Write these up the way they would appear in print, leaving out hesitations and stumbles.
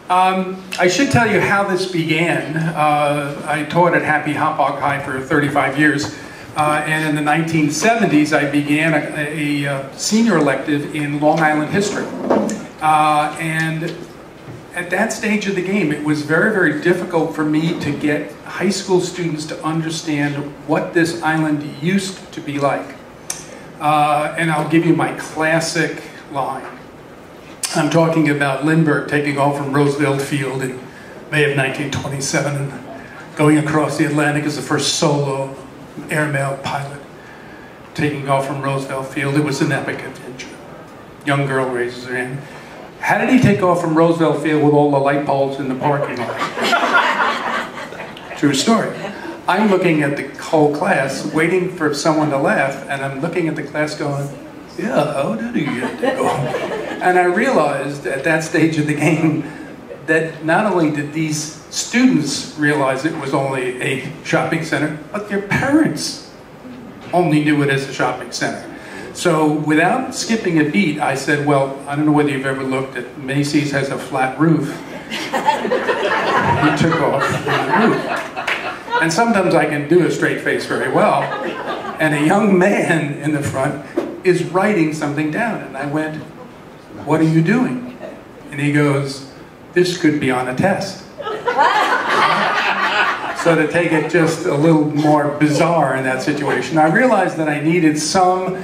I should tell you how this began. I taught at Happy Hopog High for 35 years. And in the 1970s, I began a senior elective in Long Island history. And at that stage of the game, it was very, very difficult for me to get high school students to understand what this island used to be like. And I'll give you my classic line. I'm talking about Lindbergh taking off from Roosevelt Field in May of 1927 and going across the Atlantic as the first solo airmail pilot, taking off from Roosevelt Field. It was an epic adventure. Young girl raises her hand. How did he take off from Roosevelt Field with all the light poles in the parking lot? True story. I'm looking at the whole class, waiting for someone to laugh, and I'm looking at the class going, yeah, how did he get to go? And I realized at that stage of the game that not only did these students realize it was only a shopping center, but their parents only knew it as a shopping center. So without skipping a beat, I said, well, I don't know whether you've ever looked at Macy's has a flat roof. He took off from the roof. And sometimes I can do a straight face very well. And a young man in the front is writing something down. And I went, what are you doing? And he goes, this could be on a test. So to take it just a little more bizarre in that situation, I realized that I needed some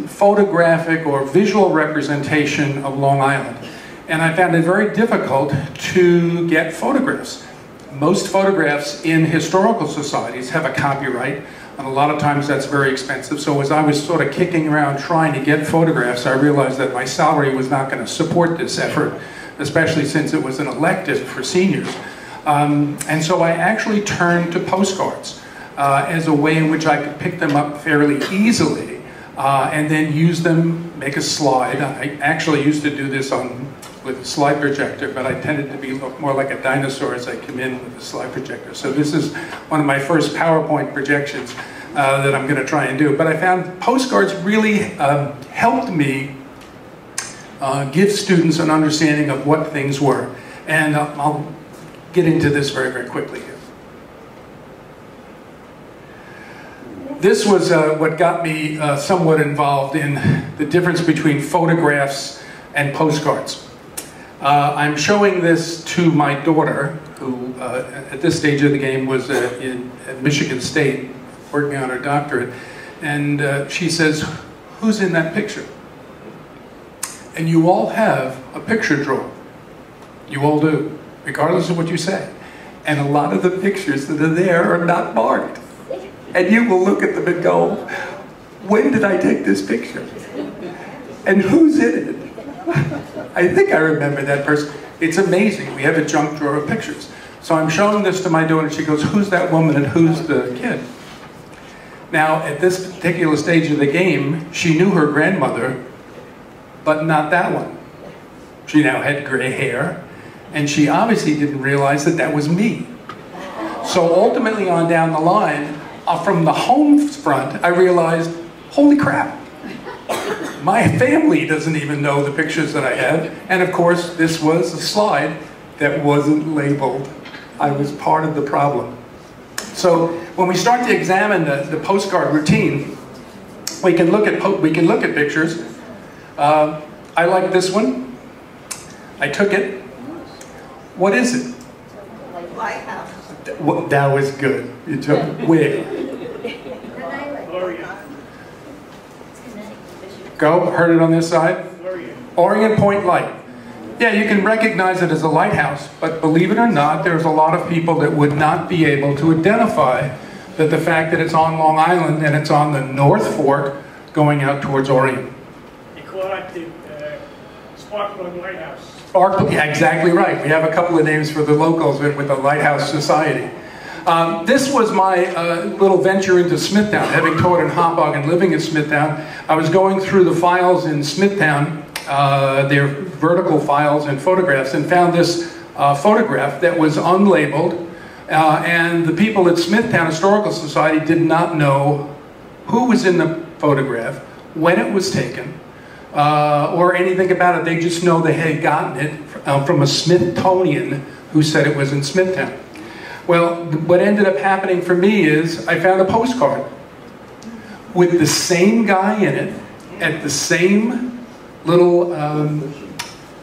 photographic or visual representation of Long Island. And I found it very difficult to get photographs. Most photographs in historical societies have a copyright, and a lot of times that's very expensive. So as I was sort of kicking around trying to get photographs, I realized that my salary was not going to support this effort, especially since it was an elective for seniors. And so I actually turned to postcards as a way in which I could pick them up fairly easily and then use them, make a slide. I actually used to do this with a slide projector, but I tended to look more like a dinosaur as I come in with a slide projector. So this is one of my first PowerPoint projections that I'm going to try and do. But I found postcards really helped me give students an understanding of what things were. And I'll get into this very, very quickly here. This was what got me somewhat involved in the difference between photographs and postcards. I'm showing this to my daughter, who at this stage of the game was at Michigan State working on her doctorate, and she says, who's in that picture? And you all have a picture drawer. You all do, regardless of what you say. And a lot of the pictures that are there are not marked. And you will look at them and go, when did I take this picture? And who's in it? I think I remember that person. It's amazing. We have a junk drawer of pictures. So I'm showing this to my daughter, and she goes, who's that woman and who's the kid? Now, at this particular stage of the game, she knew her grandmother, but not that one. She now had gray hair, and she obviously didn't realize that that was me. So ultimately on down the line, from the home front, I realized, holy crap. My family doesn't even know the pictures that I have. And of course, this was a slide that wasn't labeled. I was part of the problem. So when we start to examine the postcard routine, we can look at pictures. I like this one. I took it. What is it? Lighthouse. That was good. You took where? Go, heard it on this side? Orient Point Light. Yeah, you can recognize it as a lighthouse, but believe it or not, there's a lot of people that would not be able to identify that the fact that it's on Long Island and it's on the North Fork going out towards Orient. You call it the Sparkplug Lighthouse. Yeah, exactly right. We have a couple of names for the locals with the Lighthouse Society. This was my little venture into Smithtown. Having taught in Hopog and living in Smithtown, I was going through the files in Smithtown, their vertical files and photographs, and found this photograph that was unlabeled. And the people at Smithtown Historical Society did not know who was in the photograph, when it was taken, or anything about it. They just know they had gotten it from a Smithsonian who said it was in Smithtown. Well, what ended up happening for me is I found a postcard with the same guy in it at the same little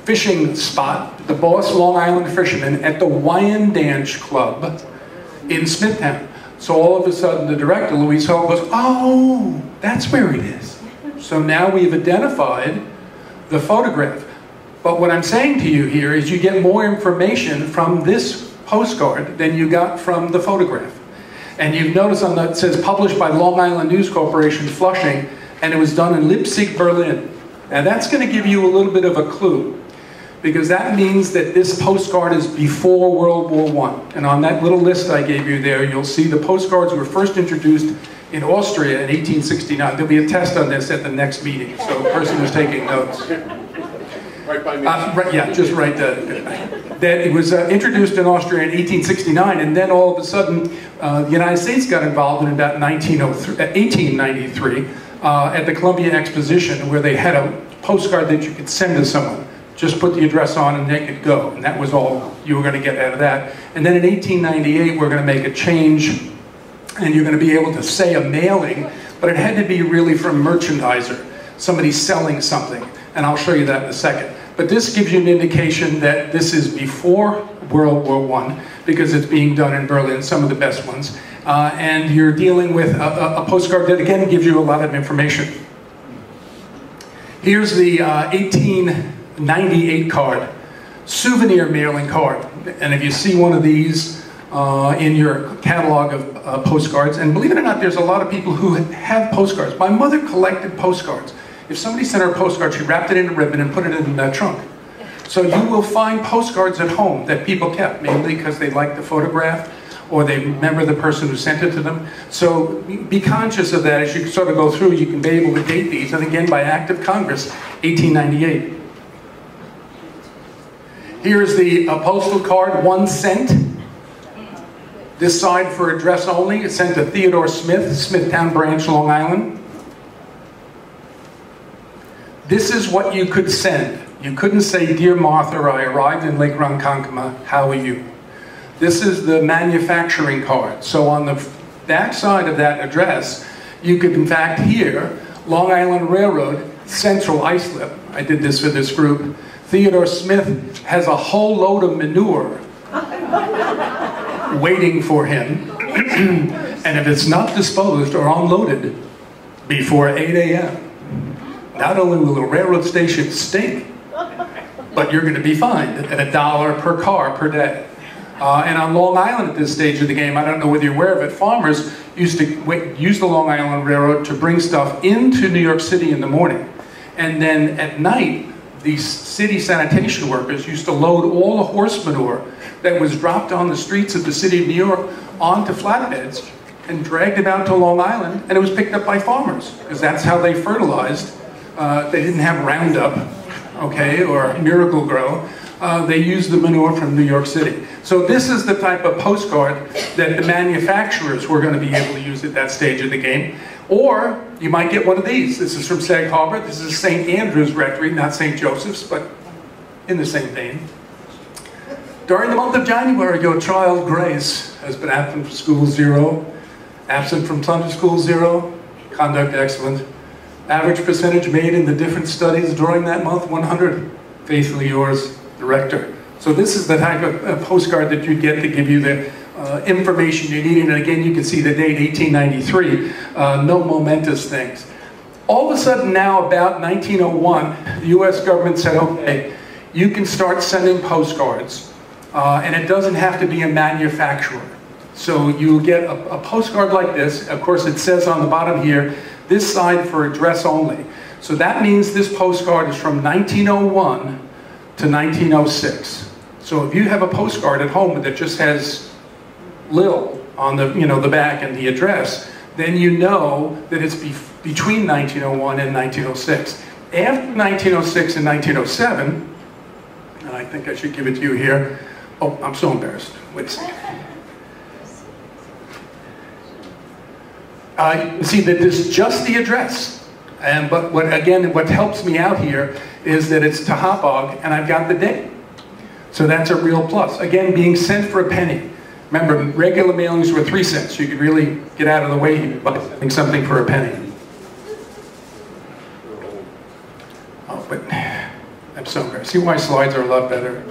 fishing spot, the Boss Long Island fisherman at the Wyandanch Club in Smithtown. So all of a sudden the director, Louise Hull, goes, oh, that's where it is. So now we've identified the photograph. But what I'm saying to you here is you get more information from this postcard than you got from the photograph. And you've noticed on that it says published by Long Island News Corporation, Flushing, and it was done in Leipzig, Berlin. Now that's going to give you a little bit of a clue, because that means that this postcard is before World War I. And on that little list I gave you there, you'll see the postcards were first introduced in Austria in 1869. There'll be a test on this at the next meeting, so the person who's taking notes. Right by me. Right, yeah, just right there. That it was introduced in Austria in 1869, and then all of a sudden the United States got involved in about 1893 at the Columbia Exposition, where they had a postcard that you could send to someone. Just put the address on and they could go, and that was all you were going to get out of that. And then in 1898 we're going to make a change, and you're going to be able to say a mailing, but it had to be really from a merchandiser, somebody selling something, and I'll show you that in a second. But this gives you an indication that this is before World War I, because it's being done in Berlin, some of the best ones. And you're dealing with a postcard that, again, gives you a lot of information. Here's the 1898 card, souvenir mailing card. And if you see one of these in your catalog of postcards, and believe it or not, there's a lot of people who have postcards. My mother collected postcards. If somebody sent her a postcard, she wrapped it in a ribbon and put it in the trunk. So you will find postcards at home that people kept, mainly because they liked the photograph or they remember the person who sent it to them. So be conscious of that as you sort of go through. You can be able to date these, and again, by act of Congress, 1898. Here's the postal card, 1 cent. This side for address only. It's sent to Theodore Smith, Smithtown Branch, Long Island. This is what you could send. You couldn't say, Dear Martha, I arrived in Lake Ronkonkoma, how are you? This is the manufacturing card. So on the back side of that address, you could in fact hear Long Island Railroad, Central Islip. I did this for this group. Theodore Smith has a whole load of manure waiting for him. And if it's not disposed or unloaded before 8 a.m., not only will the railroad station stink, but you're going to be fined at $1 per car per day. And on Long Island at this stage of the game, I don't know whether you're aware of it, farmers used to use the Long Island Railroad to bring stuff into New York City in the morning. And then at night, these city sanitation workers used to load all the horse manure that was dropped on the streets of the city of New York onto flatbeds and dragged it out to Long Island, and it was picked up by farmers, because that's how they fertilized. They didn't have Roundup, okay, or Miracle Grow. They used the manure from New York City. So this is the type of postcard that the manufacturers were going to be able to use at that stage of the game. Or you might get one of these. This is from Sag Harbor. This is St. Andrew's Rectory, not St. Joseph's, but in the same vein. During the month of January, your child Grace has been absent from school 0, absent from Sunday school 0, conduct excellent. Average percentage made in the different studies during that month, 100. Faithfully yours, Director. So this is the type of postcard that you'd get to give you the information you need. And again, you can see the date, 1893. No momentous things. All of a sudden now, about 1901, the U.S. government said, okay, you can start sending postcards. And it doesn't have to be a manufacturer. So you get a postcard like this. Of course, it says on the bottom here, this side for address only. So that means this postcard is from 1901 to 1906. So if you have a postcard at home that just has Lil on the, the back and the address, then you know that it's between 1901 and 1906. After 1906 and 1907, and I think I should give it to you here. Oh, I'm so embarrassed. Wait a second. You see that this is just the address. But what helps me out here is that it's to Hauppauge, and I've got the date. So that's a real plus. Again, being sent for a penny. Remember, regular mailings were 3 cents. You could really get out of the way by sending something for a penny. Oh, but I'm so embarrassed. See why slides are a lot better?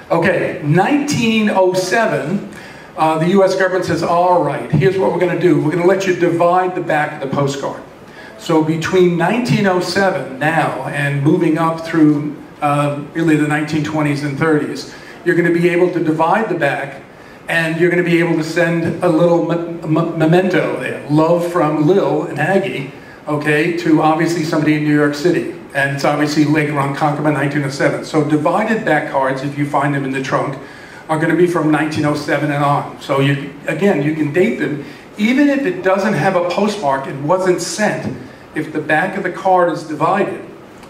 Okay, 1907, the US government says, all right, here's what we're going to do. We're going to let you divide the back of the postcard. So between 1907 now and moving up through really the 1920s and 30s, you're going to be able to divide the back, and you're going to be able to send a little memento there. Love from Lil and Aggie, okay, to obviously somebody in New York City. And it's obviously Lake Ronkonkoma, 1907. So divided back cards, if you find them in the trunk, are going to be from 1907 and on. So again, you can date them. Even if it doesn't have a postmark and wasn't sent, if the back of the card is divided,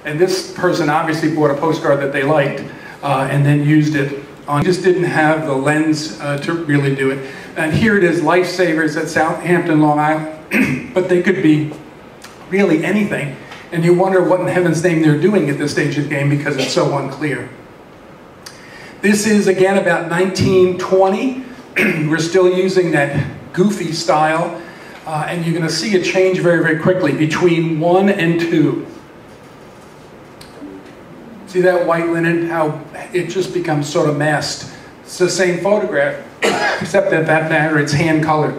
and this person obviously bought a postcard that they liked and then used it on, just didn't have the lens to really do it. And here it is, Lifesavers at Southampton, Long Island, but they could be really anything. And you wonder what in heaven's name they're doing at this stage of the game because it's so unclear. This is again about 1920. We're still using that goofy style. And you're going to see a change very, very quickly between 1 and 2. See that white linen, how it just becomes sort of masked. It's the same photograph, except that matter, it's hand-colored.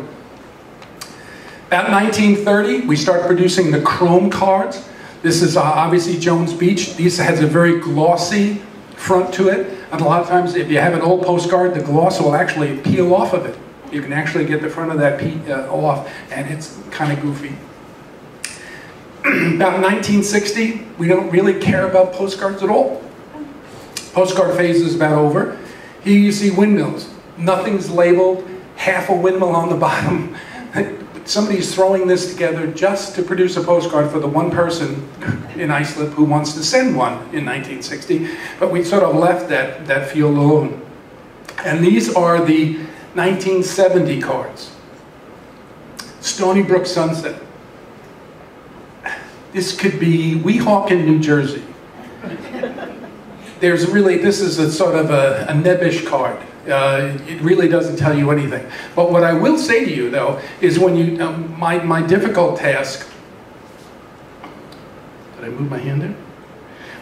About 1930, we start producing the chrome cards. This is obviously Jones Beach. This has a very glossy front to it. And a lot of times, if you have an old postcard, the gloss will actually peel off of it. You can actually get the front of that off, and it's kind of goofy. About 1960, we don't really care about postcards at all. Postcard phase is about over. Here you see windmills. Nothing's labeled, half a windmill on the bottom. Somebody's throwing this together just to produce a postcard for the one person in Islip who wants to send one in 1960, but we sort of left that field alone. And these are the 1970 cards. Stony Brook Sunset. This could be Weehawken, New Jersey. There's really, this is a sort of a nebbish card. It really doesn't tell you anything. But what I will say to you, though, is when you, my difficult task, did I move my hand there?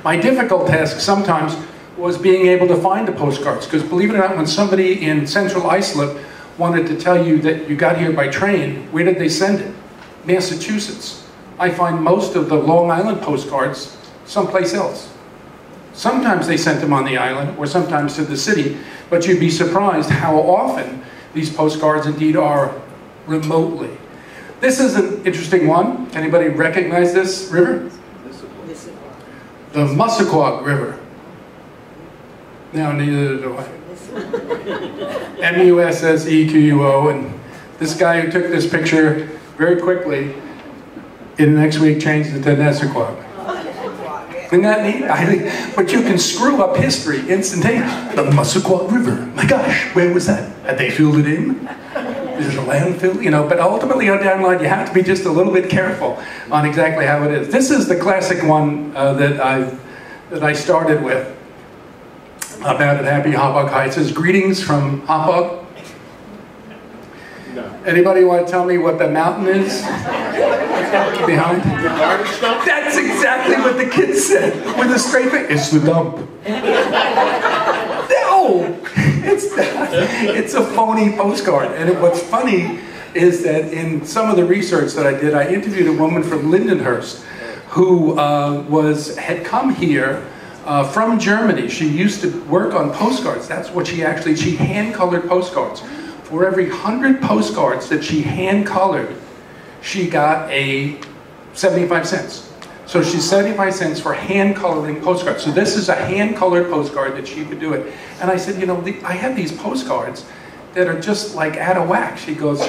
My difficult task sometimes was being able to find the postcards, because believe it or not, when somebody in central Islip wanted to tell you that you got here by train, where did they send it? Massachusetts. I find most of the Long Island postcards someplace else. Sometimes they sent them on the island, or sometimes to the city, but you'd be surprised how often these postcards indeed are remotely. This is an interesting one. Anybody recognize this river? The Mussaquag River. No, neither do I. M-U-S-S-E-Q-U-O, and this guy who took this picture very quickly, in the next week changed it to Nessaquag. Isn't that neat? But you can screw up history instantaneously. The Mussaquag River. My gosh, where was that? Had they filled it in? Is it a landfill? You know, but ultimately on down the line, you have to be just a little bit careful on exactly how it is. This is the classic one that I started with about at Happy Hopog High. It says, "Greetings from Hopog." No. Anybody want to tell me what the mountain is behind? That's exactly what the kid said with a straight face. It's the dump. No, it's not. It's a phony postcard. And what's funny is that in some of the research that I did, I interviewed a woman from Lindenhurst who had come here from Germany. She used to work on postcards. That's what she hand-colored postcards. For every 100 postcards that she hand-colored, she got 75 cents. So she's 75 cents for hand-coloring postcards. So this is a hand-colored postcard that she could do it. And I said, you know, I have these postcards that are just like out of whack. She goes,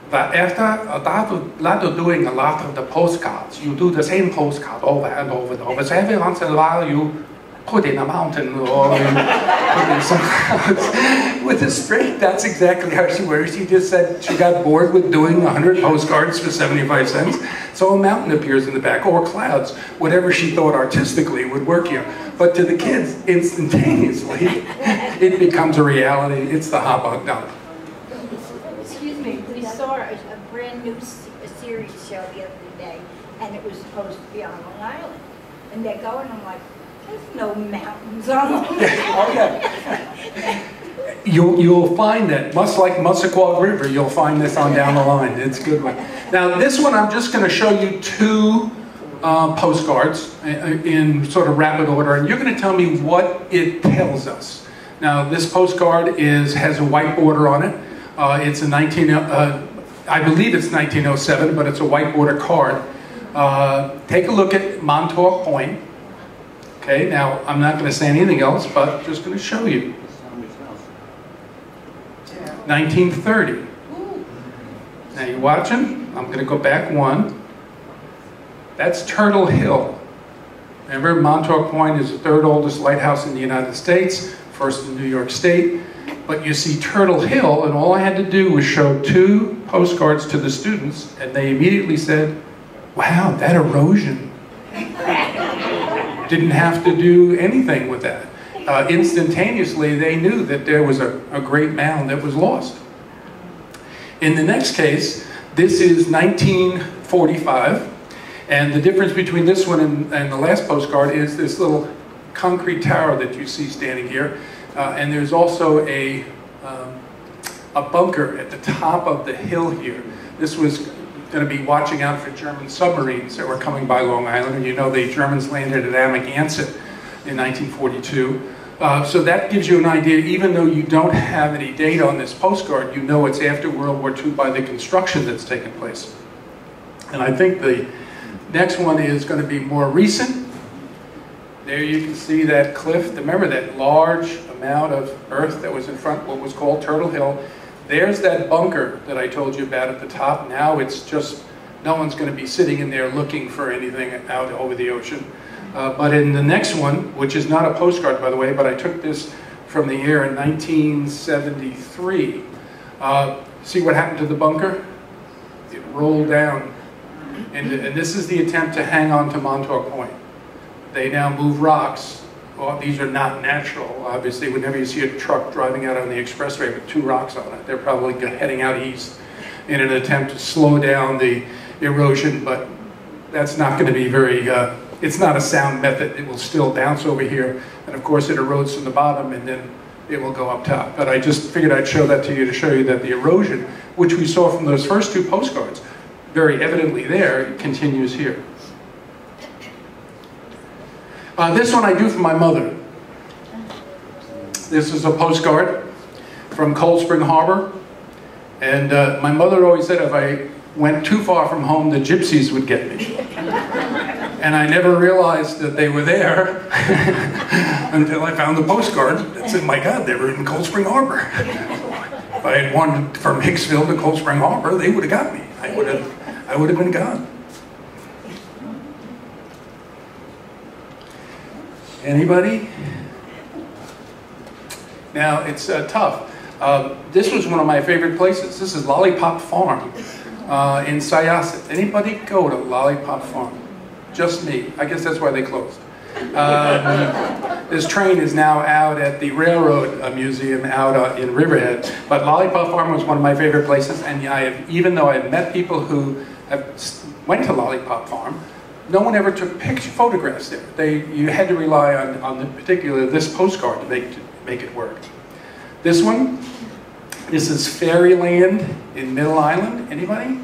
but after doing a lot of the postcards, you do the same postcard over and over and over. So every once in a while you put in a mountain or put in some clouds with a straight. That's exactly how she works. She just said she got bored with doing 100 postcards for 75 cents, so a mountain appears in the back, or clouds, whatever she thought artistically would work here. But to the kids, instantaneously, it becomes a reality. It's the hot bug dump. Excuse me, we saw a brand new series show the other day, and it was supposed to be on Long Island. And they're going, I'm like, there's no mountains on Long Island. Oh, yeah. You'll find that, much like Mussaquag River, you'll find this on down the line. It's a good one. Now, this one, I'm just going to show you two postcards in sort of rapid order, and you're going to tell me what it tells us. Now, this postcard has a white border on it. It's a I believe it's 1907, but it's a white border card. Take a look at Montauk Point. Okay, now I'm not going to say anything else, but just going to show you. 1930. Now you watching? I'm going to go back one. That's Turtle Hill. Remember, Montauk Point is the third oldest lighthouse in the United States, first in New York State. But you see Turtle Hill, and all I had to do was show two postcards to the students, and they immediately said, wow, that erosion. Didn't have to do anything with that. Instantaneously, they knew that there was a great mound that was lost. In the next case, this is 1945, and the difference between this one and the last postcard is this little concrete tower that you see standing here, and there's also a bunker at the top of the hill here. This was going to be watching out for German submarines that were coming by Long Island, and you know the Germans landed at Amagansett in 1942. So that gives you an idea, even though you don't have any data on this postcard, you know it's after World War II by the construction that's taken place. And I think the next one is going to be more recent. There you can see that cliff. Remember that large amount of earth that was in front, what was called Turtle Hill. There's that bunker that I told you about at the top. Now it's just, no one's going to be sitting in there looking for anything out over the ocean. But in the next one, which is not a postcard, by the way, but I took this from the year in 1973. See what happened to the bunker? It rolled down. And this is the attempt to hang on to Montauk Point. They now move rocks. Well, these are not natural, obviously. Whenever you see a truck driving out on the expressway with two rocks on it, they're probably heading out east in an attempt to slow down the erosion, but that's not going to be very, it's not a sound method. It will still bounce over here, and of course it erodes from the bottom, and then it will go up top. But I just figured I'd show that to you to show you that the erosion, which we saw from those first two postcards, very evidently there, continues here. This one I do for my mother. This is a postcard from Cold Spring Harbor. And my mother always said if I went too far from home, the gypsies would get me. And I never realized that they were there until I found the postcard that said, my God, they were in Cold Spring Harbor. If I had wandered from Hicksville to Cold Spring Harbor, they would have got me. I would have been gone. Anybody? Now, it's tough. This was one of my favorite places. This is Lollipop Farm in Syosset. Anybody go to Lollipop Farm? Just me. I guess that's why they closed. This train is now out at the Railroad Museum out in Riverhead. But Lollipop Farm was one of my favorite places, and even though I've met people who went to Lollipop Farm, no one ever took photographs there. You had to rely on this postcard to make it work. This one, this is Fairyland in Middle Island. Anybody?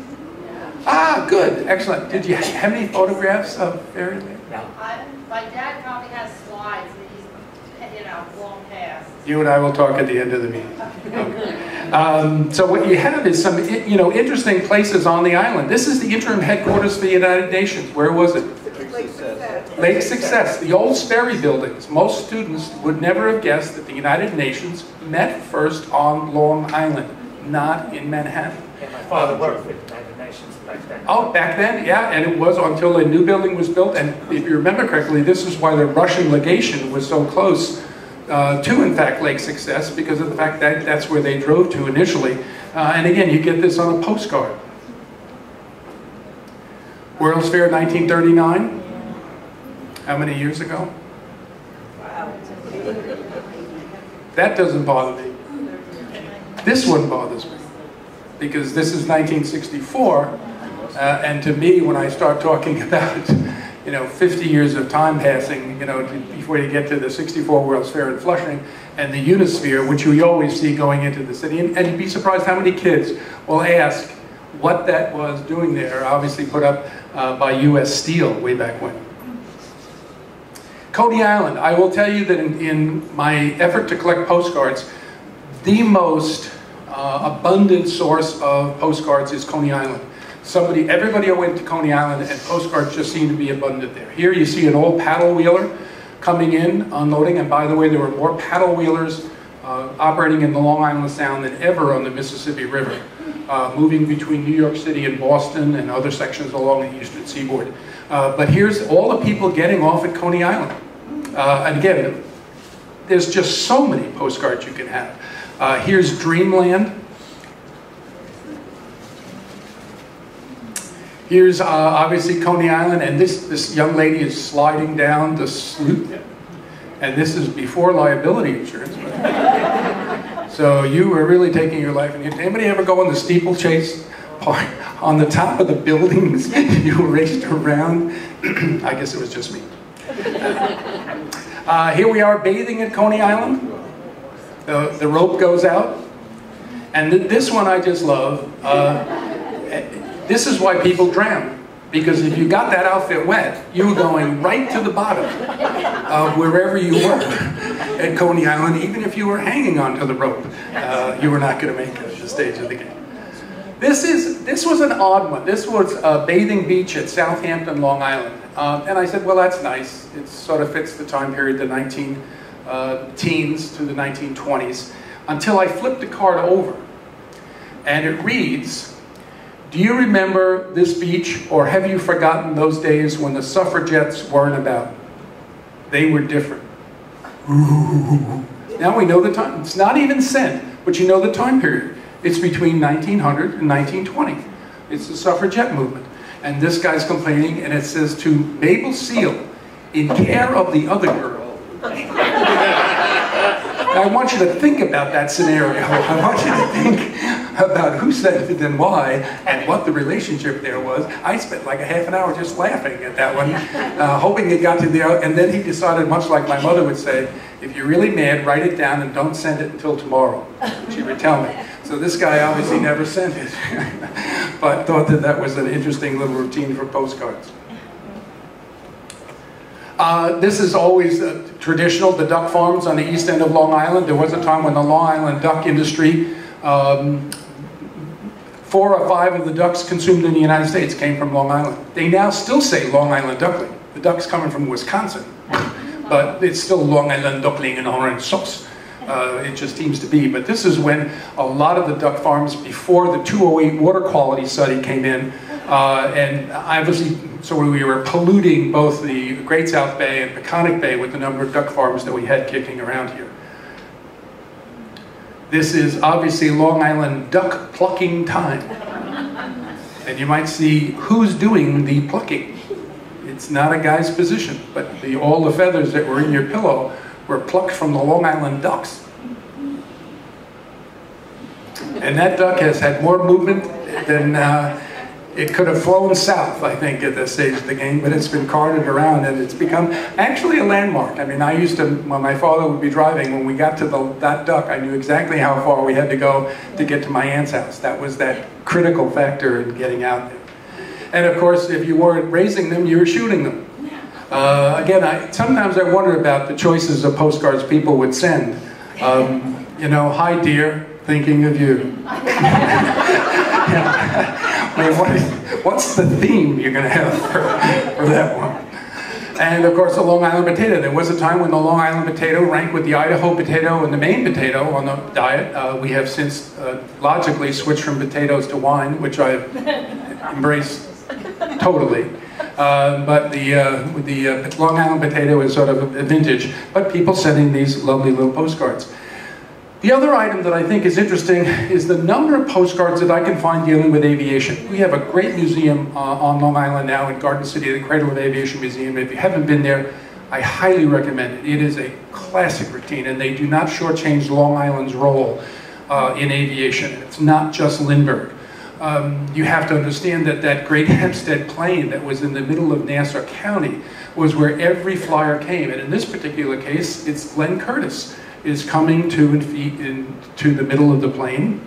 Ah, good, excellent. Did you have any photographs of Fairyland? No. My dad probably has slides that he's, long past. You and I will talk at the end of the meeting. Okay. So what you have is some, interesting places on the island. This is the interim headquarters for the United Nations. Where was it? Lake Success. Lake Success, the old Sperry buildings. Most students would never have guessed that the United Nations met first on Long Island. not in Manhattan. Yeah, my father worked with United Nations back then. Oh, back then, yeah, and it was until a new building was built. And if you remember correctly, this is why the Russian legation was so close to, in fact, Lake Success, because of the fact that that's where they drove to initially. And again, you get this on a postcard. World's Fair 1939. How many years ago? That doesn't bother me. This one bothers me, because this is 1964, and to me, when I start talking about, 50 years of time passing, before you get to the 64 World's Fair in Flushing, and the Unisphere, which we always see going into the city, and you'd be surprised how many kids will ask what that was doing there, obviously put up by U.S. Steel way back when. Coney Island, I will tell you that in my effort to collect postcards, the most abundant source of postcards is Coney Island. Everybody went to Coney Island, and postcards just seem to be abundant there. Here you see an old paddle wheeler coming in, unloading, and by the way, there were more paddle wheelers operating in the Long Island Sound than ever on the Mississippi River, moving between New York City and Boston and other sections along the eastern seaboard. But here's all the people getting off at Coney Island. And again, there's just so many postcards you can have. Here's Dreamland. Here's obviously Coney Island, and this young lady is sliding down the sloop. And this is before liability insurance. So you were really taking your life. And anybody ever go on the steeplechase part on the top of the buildings? You raced around. I guess it was just me. Here we are bathing at Coney Island. The rope goes out. And this one I just love. This is why people drown. Because if you got that outfit wet, you were going right to the bottom of wherever you were at Coney Island. Even if you were hanging onto the rope, you were not going to make it at the stage of the game. This was an odd one. This was a bathing beach at Southampton, Long Island. And I said, well, that's nice. It sort of fits the time period, the 19-teens to the 1920s, until I flipped the card over. And it reads, do you remember this beach, or have you forgotten those days when the suffragettes weren't about? They were different. Ooh. Now we know the time. It's not even sent, but you know the time period. It's between 1900 and 1920. It's the suffragette movement. And this guy's complaining, and it says, to Mabel Seal, in care of the other girl. I want you to think about that scenario. I want you to think about who said it and why, and what the relationship there was. I spent like a half an hour just laughing at that one, hoping it got to the end. And then he decided, much like my mother would say, if you're really mad, write it down and don't send it until tomorrow, she would tell me. So this guy obviously never sent it, but thought that that was an interesting little routine for postcards. This is always traditional, the duck farms on the east end of Long Island. There was a time when the Long Island duck industry, 4 or 5 of the ducks consumed in the United States came from Long Island. They now still say Long Island duckling. The duck's coming from Wisconsin, but it's still Long Island duckling and orange sauce. It just seems to be. But this is when a lot of the duck farms, before the 208 water quality study came in, and obviously, so we were polluting both the Great South Bay and Peconic Bay with the number of duck farms that we had kicking around here. This is obviously Long Island duck plucking time. And you might see who's doing the plucking. It's not a guy's position, but all the feathers that were in your pillow were plucked from the Long Island ducks. And that duck has had more movement than it could have flown south, I think, at this stage of the game, but it's been carted around and it's become actually a landmark. I mean, I used to, when my father would be driving, when we got to that duck, I knew exactly how far we had to go to get to my aunt's house. That was that critical factor in getting out there. And of course, if you weren't raising them, you were shooting them. Again, sometimes I wonder about the choices of postcards people would send. You know, hi dear, thinking of you. I mean, what's the theme you're going to have for that one? And of course the Long Island potato. There was a time when the Long Island potato ranked with the Idaho potato and the Maine potato on the diet. We have since logically switched from potatoes to wine, which I've embraced totally. But the Long Island potato is sort of a vintage, but people sending these lovely little postcards. The other item that I think is interesting is the number of postcards that I can find dealing with aviation. We have a great museum on Long Island now in Garden City, the Cradle of Aviation Museum. If you haven't been there, I highly recommend it. It is a classic routine, and they do not shortchange Long Island's role in aviation. It's not just Lindbergh. You have to understand that that great Hempstead plane that was in the middle of Nassau County was where every flyer came. And in this particular case, it's Glenn Curtis is coming to the middle of the plane.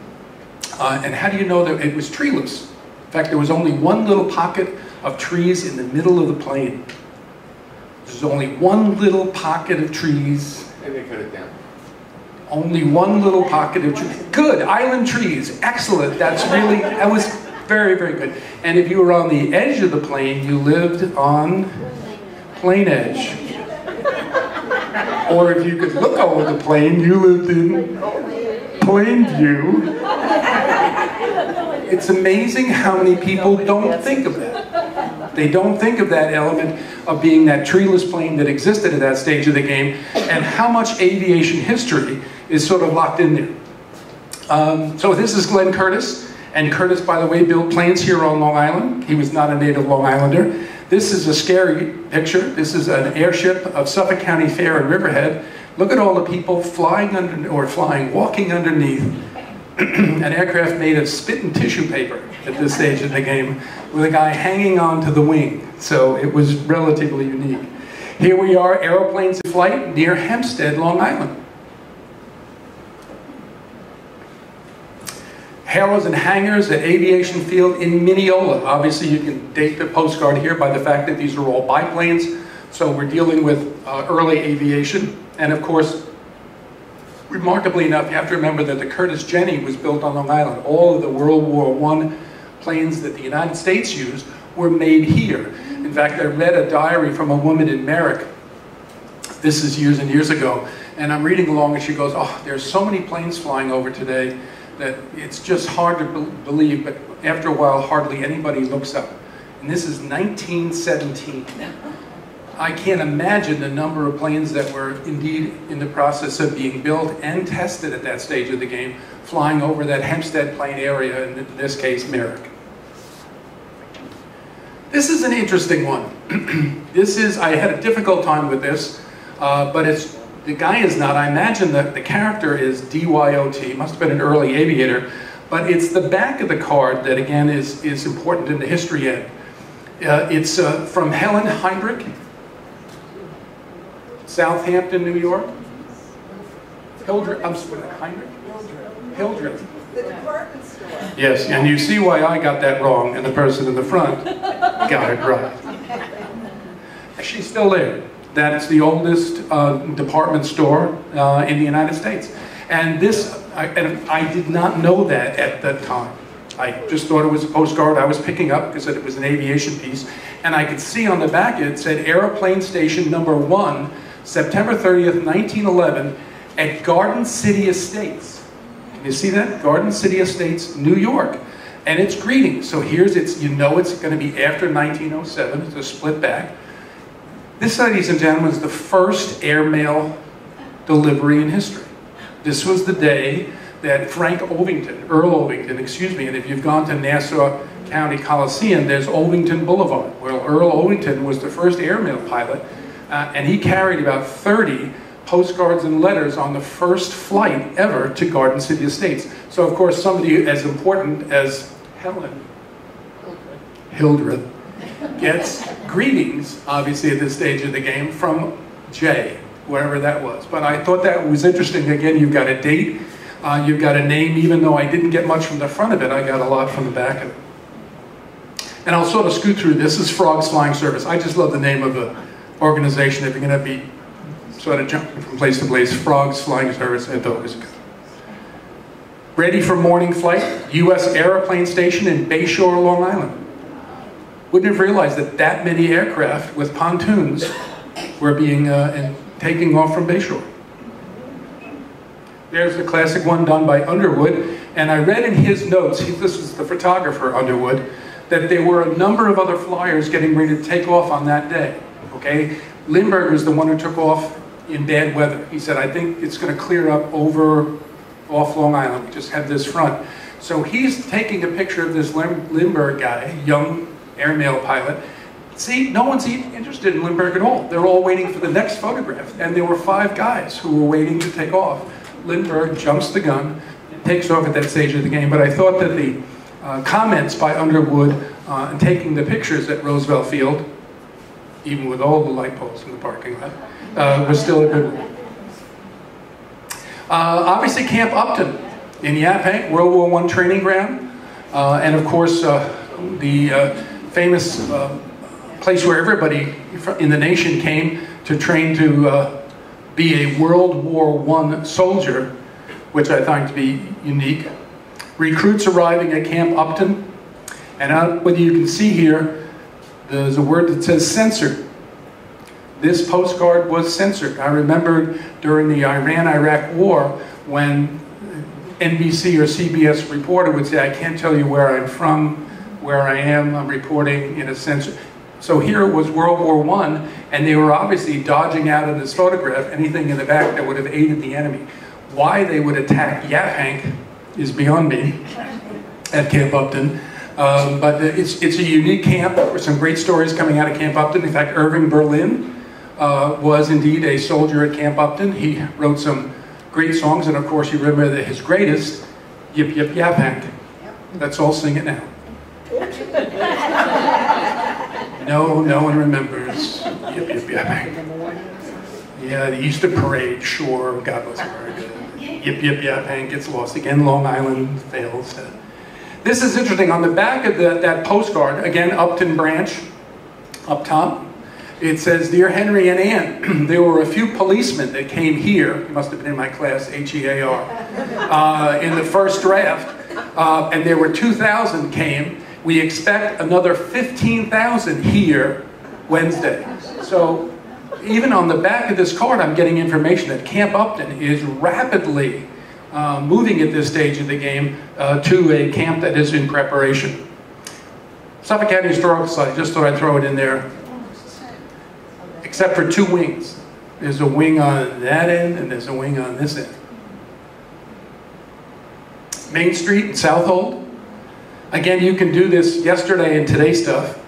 And how do you know that it was treeless? In fact, there was only one little pocket of trees in the middle of the plane. There's only one little pocket of trees. And they cut it down. Only one little pocket of trees. Good, island trees, excellent. That was very, very good. And if you were on the edge of the plane, you lived on plane edge. Or if you could look over the plane, you lived in plain view. It's amazing how many people don't think of that. They don't think of that element of being that treeless plane that existed at that stage of the game, and how much aviation history is sort of locked in there. So this is Glenn Curtis, and Curtis, by the way, built planes here on Long Island. He was not a native Long Islander. This is a scary picture. This is an airship of Suffolk County Fair in Riverhead. Look at all the people walking underneath an aircraft made of spit and tissue paper at this stage of the game, with a guy hanging on to the wing. So it was relatively unique. Here we are, aeroplanes in flight near Hempstead, Long Island. Harrows and hangars at Aviation Field in Mineola. Obviously you can date the postcard here by the fact that these are all biplanes. So we're dealing with early aviation. And of course, remarkably enough, you have to remember that the Curtiss Jenny was built on Long Island. All of the World War I planes that the United States used were made here. In fact, I read a diary from a woman in Merrick. This is years and years ago. And I'm reading along and she goes, oh, there's so many planes flying over today that it's just hard to believe, but after a while, hardly anybody looks up. And this is 1917. I can't imagine the number of planes that were indeed in the process of being built and tested at that stage of the game, flying over that Hempstead plain area, in this case, Merrick. This is an interesting one. I had a difficult time with this, but the guy is not. I imagine that the character is D-Y-O-T, must have been an early aviator, but it's the back of the card that again is important in the history end. It's from Helen Heinrich, Southampton, New York. Hildreth. The department store. Yes, and you see why I got that wrong, and the person in the front got it right. She's still there. That's the oldest department store in the United States. And I did not know that at that time. I just thought it was a postcard I was picking up because it was an aviation piece. And I could see on the back it said Aeroplane Station Number 1, September 30th, 1911, at Garden City Estates. Can you see that? Garden City Estates, New York. And it's greetings. So you know it's going to be after 1907. It's a split back. This, ladies and gentlemen, is the first airmail delivery in history. This was the day that Earl Ovington, and if you've gone to Nassau County Coliseum, there's Ovington Boulevard. Well, Earl Ovington was the first airmail pilot, and he carried about 30 postcards and letters on the first flight ever to Garden City Estates. So, of course, somebody as important as Hildreth gets greetings, obviously, at this stage of the game from Jay, wherever that was. But I thought that was interesting. Again, you've got a date, you've got a name. Even though I didn't get much from the front of it, I got a lot from the back of it. And I'll sort of scoot through. This is Frogs Flying Service. I just love the name of the organization. If you're going to be sort of jumping from place to place, Frogs Flying Service, I thought it was good. Ready for morning flight, U.S. Aeroplane Station in Bayshore, Long Island. wouldn't have realized that that many aircraft with pontoons were being and taking off from Bayshore. There's the classic one done by Underwood, and I read in his notes, this is the photographer Underwood, that there were a number of other flyers getting ready to take off on that day, okay? Lindbergh was the one who took off in bad weather. He said, I think it's going to clear up off Long Island. We just have this front. So he's taking a picture of this Lindbergh guy, young airmail pilot. See, no one's even interested in Lindbergh at all. They're all waiting for the next photograph. And there were 5 guys who were waiting to take off. Lindbergh jumps the gun, takes off at that stage of the game. But I thought that the comments by Underwood and taking the pictures at Roosevelt Field, even with all the light poles in the parking lot, was still a good one. Obviously Camp Upton in Yaphank, World War I training ground, and of course the famous place where everybody in the nation came to train to be a World War I soldier, which I find to be unique. Recruits arriving at Camp Upton, and what you can see here, there's a word that says censored. This postcard was censored. I remember during the Iran-Iraq war when NBC or CBS reporter would say, I can't tell you where I'm from, where I am, I'm reporting in a censored. So here was World War I, and they were obviously dodging out of this photograph anything in the back that would have aided the enemy. Why they would attack Yaphank is beyond me at Camp Upton. But it's a unique camp. There were some great stories coming out of Camp Upton. In fact, Irving Berlin was indeed a soldier at Camp Upton. He wrote some great songs, and of course you remember that his greatest, Yip Yip Yaphank. Let's all sing it now. No one remembers Yip Yip Yaphank. Yeah, the Easter Parade, sure, God bless America. Yip Yip Yaphank gets lost again, Long Island fails. This is interesting, on the back of that postcard, again, Upton Branch, up top, it says, Dear Henry and Ann, there were a few policemen that came here, you must have been in my class, H-E-A-R, in the first draft, and there were 2,000 came. We expect another 15,000 here Wednesday. So even on the back of this card, I'm getting information that Camp Upton is rapidly moving at this stage of the game to a camp that is in preparation. Suffolk County Historical Society, just thought I'd throw it in there. Except for 2 wings. There's a wing on that end and there's a wing on this end. Main Street, Southold. Again, you can do this yesterday and today stuff.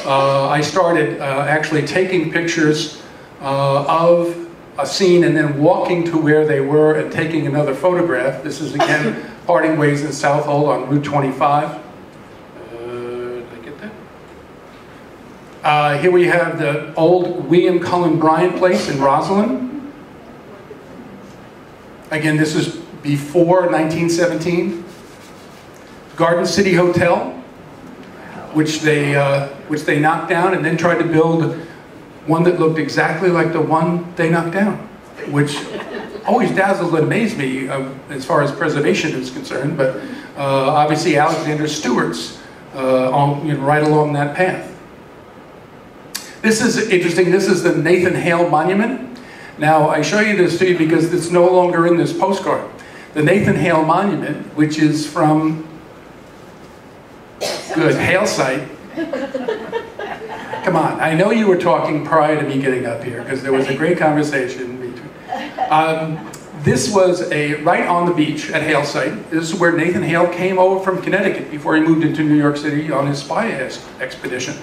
I started actually taking pictures of a scene and then walking to where they were and taking another photograph. This is again parting ways in Southold on Route 25. Did I get that? Here we have the old William Cullen Bryant place in Roslyn. Again, this is before 1917. Garden City Hotel, which they knocked down and then tried to build one that looked exactly like the one they knocked down, which always dazzled and amazed me as far as preservation is concerned, but obviously Alexander Stewart's right along that path. This is interesting. This is the Nathan Hale Monument. Now, I show you this to you because it's no longer in this postcard. The Nathan Hale Monument, which is from Hale site. Come on, I know you were talking prior to me getting up here because there was a great conversation between. This was right on the beach at Hale site. This is where Nathan Hale came over from Connecticut before he moved into New York City on his spy expedition.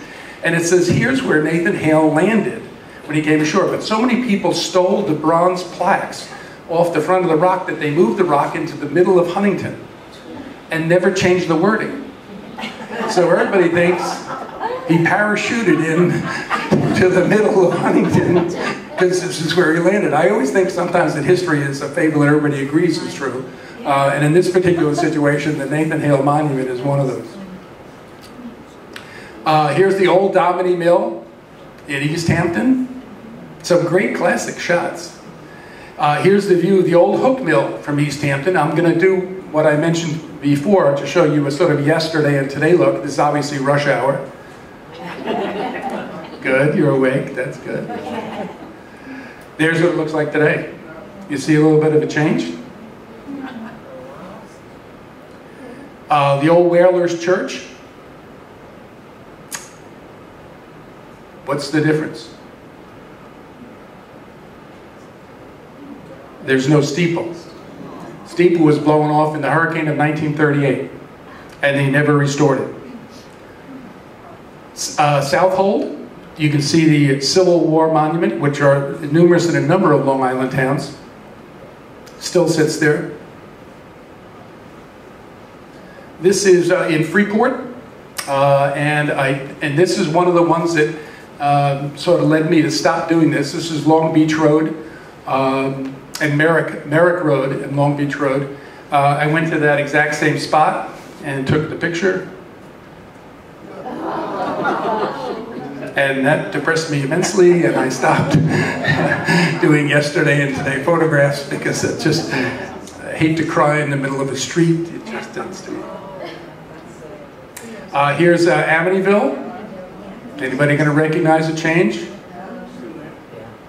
And it says here's where Nathan Hale landed when he came ashore. But so many people stole the bronze plaques off the front of the rock that they moved the rock into the middle of Huntington and never changed the wording. So everybody thinks he parachuted in to the middle of Huntington because this is where he landed. I always think sometimes that history is a fable that everybody agrees is true. And in this particular situation, the Nathan Hale Monument is one of those. Here's the old Dominy Mill in East Hampton. Some great classic shots. Here's the view of the old Hook Mill from East Hampton. I'm going to do what I mentioned before to show you a sort of yesterday and today look. This is obviously rush hour. Good, you're awake, that's good. There's what it looks like today. You see a little bit of a change? The old Whalers Church. What's the difference? There's no steeple. Steeple was blown off in the hurricane of 1938, and they never restored it. Southold, you can see the Civil War monument, which are numerous in a number of Long Island towns. Still sits there. This is in Freeport, and this is one of the ones that sort of led me to stop doing this. This is Long Beach Road and Merrick Road and Long Beach Road. I went to that exact same spot and took the picture. And that depressed me immensely, and I stopped doing yesterday and today photographs because it just, I hate to cry in the middle of a street. It just does to me. Here's Amityville. Anybody going to recognize a change?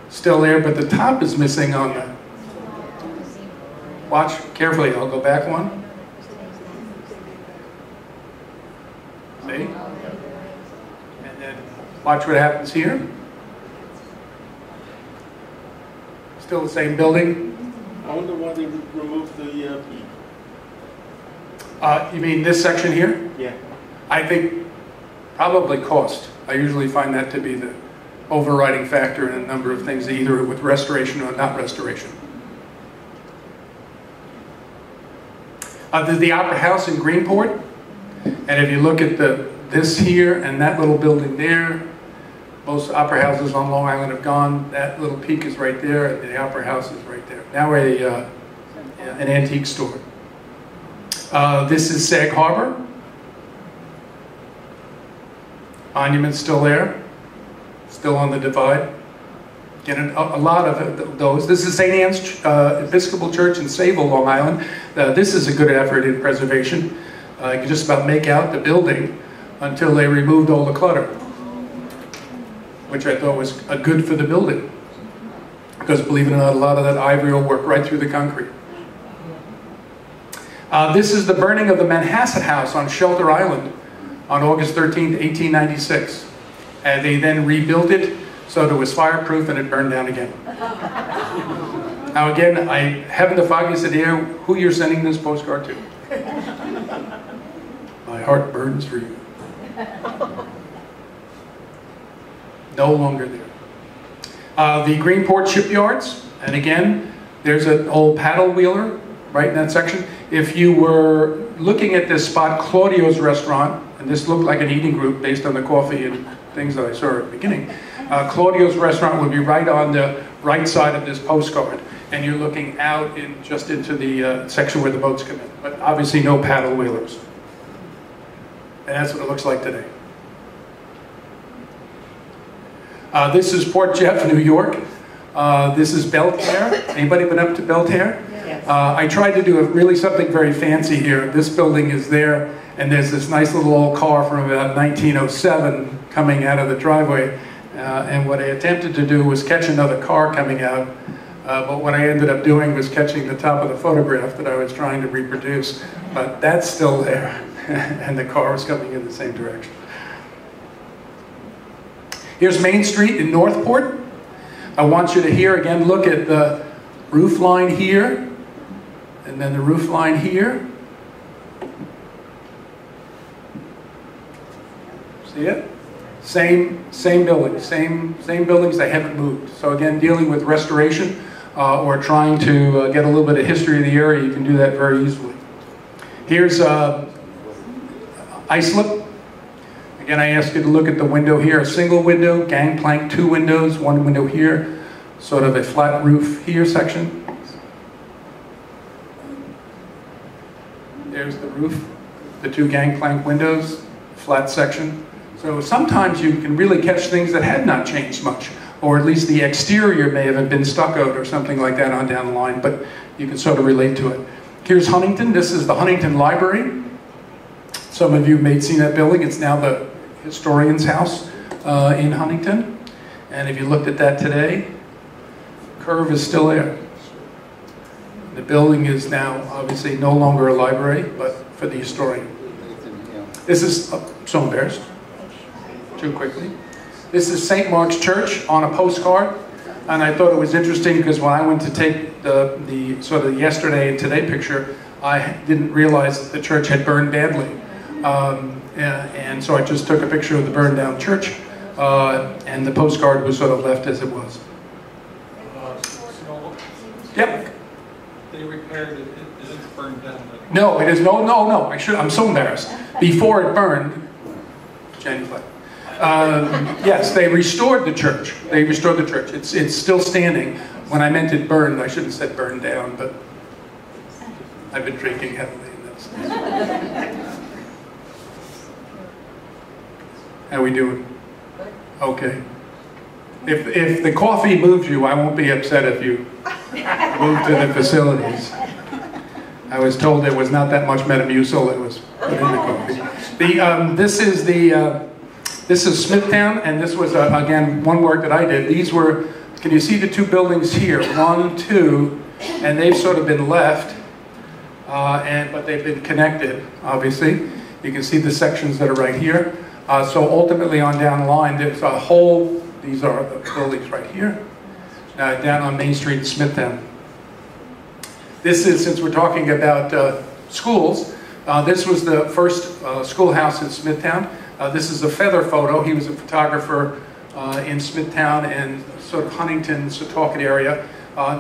Still there, but the top is missing on the... Watch carefully, I'll go back one. See? And then watch what happens here. Still the same building. I wonder why they removed the You mean this section here? yeah. I think probably cost. I usually find that to be the overriding factor in a number of things, either with restoration or not restoration. There's the Opera House in Greenport, and if you look at this here and that little building there, most opera houses on Long Island have gone. That little peak is right there, and the Opera House is right there. Now an antique store. This is Sag Harbor. Monument's still there, still on the divide. Again, a lot of those. This is St. Anne's Episcopal Church in Sayville, Long Island. This is a good effort in preservation. You can just about make out the building until they removed all the clutter, which I thought was good for the building. Because believe it or not, a lot of that ivory will work right through the concrete. This is the burning of the Manhasset House on Shelter Island on August 13th, 1896. And they then rebuilt it so that it was fireproof and it burned down again. Now again, I haven't the foggiest idea who you're sending this postcard to. My heart burns for you. No longer there. The Greenport Shipyards, and again, there's an old paddle wheeler right in that section. If you were looking at this spot, Claudio's Restaurant, and this looked like an eating group based on the coffee and things that I saw at the beginning, Claudio's Restaurant would be right on the right side of this postcard, and you're looking out just into the section where the boats come in, but obviously no paddle wheelers. And that's what it looks like today. This is Port Jeff, New York. This is Belterre. Anybody been up to Belterre? Yes. I tried to do really something very fancy here. This building is there, and there's this nice little old car from about 1907 coming out of the driveway. And what I attempted to do was catch another car coming out, but what I ended up doing was catching the top of the photograph that I was trying to reproduce. But that's still there, and the car was coming in the same direction. Here's Main Street in Northport. I want you to here again look at the roof line here, and then the roof line here. See it? Same buildings, same buildings. They haven't moved. So again, dealing with restoration or trying to get a little bit of history of the area, you can do that very easily. Here's Islip. Again, I ask you to look at the window here, a single window, gangplank, 2 windows, 1 window here, sort of a flat roof here section. There's the roof, the 2 gangplank windows, flat section. So sometimes you can really catch things that had not changed much, or at least the exterior may have been stuccoed or something like that on down the line, but you can sort of relate to it. Here's Huntington. This is the Huntington Library. Some of you may have seen that building. It's now the historian's house. in Huntington. And if you looked at that today, curve is still there. The building is now obviously no longer a library, but for the historian. This is, so embarrassed, too quickly. This is St. Mark's Church on a postcard. And I thought it was interesting because when I went to take the sort of yesterday and today picture, I didn't realize that the church had burned badly. And so I just took a picture of the burned down church, and the postcard was sort of left as it was. Yep. They repaired it. Is it burned down? No, it is no. I'm so embarrassed. Before it burned, genuflect. Yes, they restored the church. They restored the church. It's still standing. When I meant it burned, I should have said burned down, but I've been drinking heavily. And that's How we doing? Okay. If the coffee moves you, I won't be upset if you move to the facilities. I was told there was not that much Metamucil that was put in the coffee. This is Smithtown, and this was, again, one work that I did. These were, can you see the two buildings here? 1, 2, and they've sort of been left, but they've been connected, obviously. You can see the sections that are right here. So ultimately on down the line, there's a whole, these are the buildings right here, down on Main Street in Smithtown. This is, since we're talking about schools, this was the first schoolhouse in Smithtown. This is a feather photo. He was a photographer in Smithtown and sort of Huntington, Setauket area.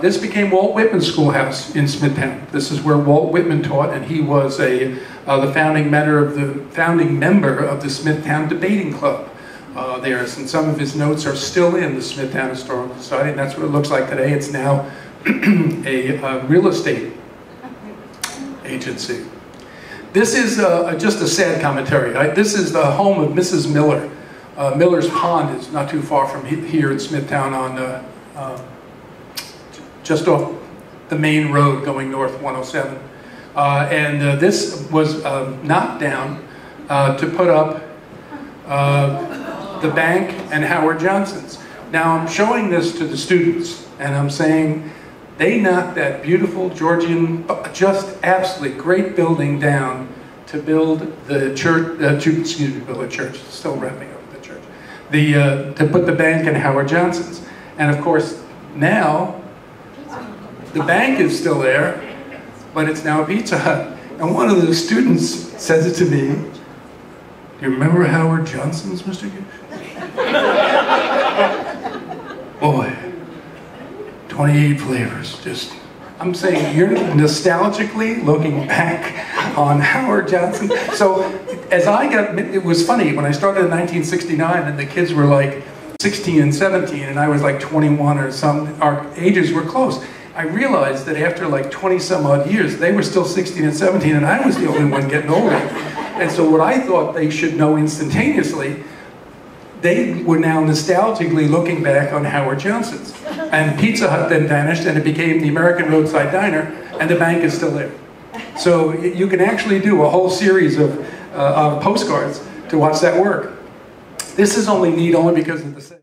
This became Walt Whitman's schoolhouse in Smithtown. This is where Walt Whitman taught, and he was the founding member of the Smithtown Debating Club there. And some of his notes are still in the Smithtown Historical Society, and that's what it looks like today. It's now a real estate agency. This is just a sad commentary. This is the home of Mrs. Miller. Miller's Pond is not too far from here in Smithtown on just off the main road going north 107. And this was knocked down to put up the bank and Howard Johnson's. Now I'm showing this to the students, and I'm saying they knocked that beautiful Georgian, just absolutely great building down to build the church, build a church, still wrapping up the church, to put the bank and Howard Johnson's. And of course, now, the bank is still there, but it's now a Pizza Hut. And one of the students says it to me, "Do you remember Howard Johnson's, Mr. Gish?" Boy, 28 flavors, just, I'm saying you're nostalgically looking back on Howard Johnson. So as it was funny, when I started in 1969 and the kids were like 16 and 17 and I was like 21 or some, our ages were close. I realized that after like 20 some odd years, they were still 16 and 17 and I was the only one getting older. And so what I thought they should know instantaneously, they were now nostalgically looking back on Howard Johnson's. And Pizza Hut then vanished and it became the American Roadside Diner, and the bank is still there. So you can actually do a whole series of postcards to watch that work. This is only neat only because of the